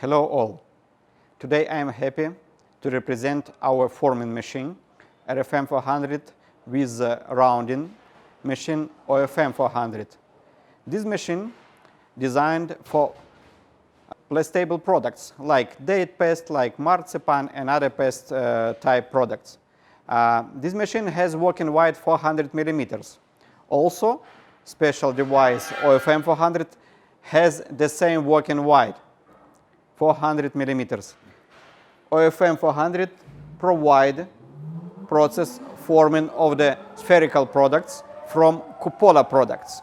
Hello all. Today I am happy to represent our forming machine RFM-400 with rounding machine OFM-400. This machine designed for plastable products like date paste, like marzipan and other paste type products. This machine has working wide 400 millimeters. Also, special device OFM-400 has the same working wide 400 millimeters. OFM-400 provide process forming of the spherical products from cupola products.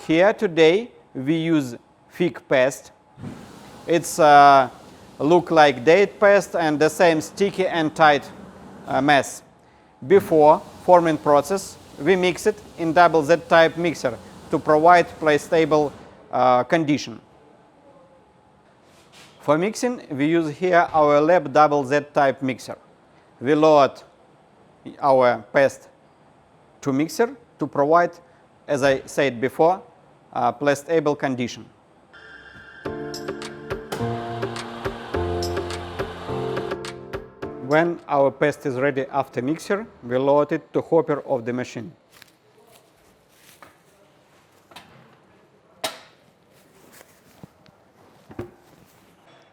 Here today we use fig paste. It's look like date paste and the same sticky and tight mass. Before forming process, we mix it in double Z type mixer to provide plastable condition. For mixing, we use here our lab double Z type mixer. We load our paste to mixer to provide, as I said before, plastable condition. When our paste is ready after mixer, we load it to hopper of the machine.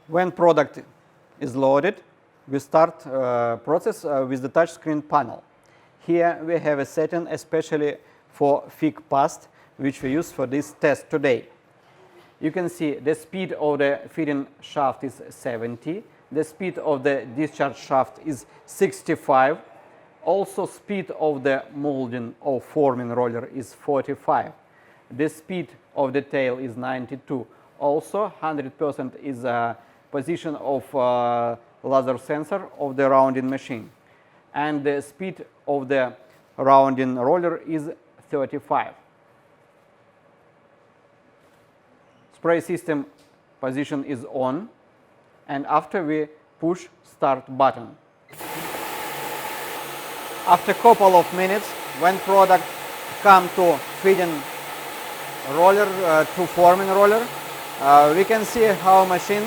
When product is loaded, we start process with the touchscreen panel. Here we have a setting especially for fig paste, which we use for this test today. You can see the speed of the feeding shaft is 70. The speed of the discharge shaft is 65. Also, speed of the molding or forming roller is 45. The speed of the tail is 92. Also, 100% is position of laser sensor of the rounding machine. And the speed of the rounding roller is 35. Spray system position is on, and after we push start button. After couple of minutes, when product come to feeding roller, to forming roller, we can see how machine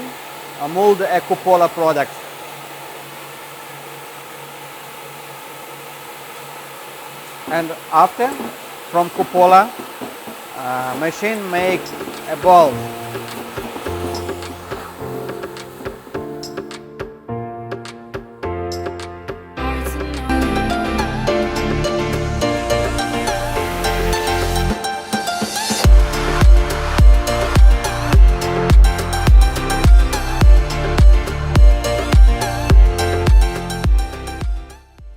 mold a cupola product. And after, from cupola, machine makes a ball.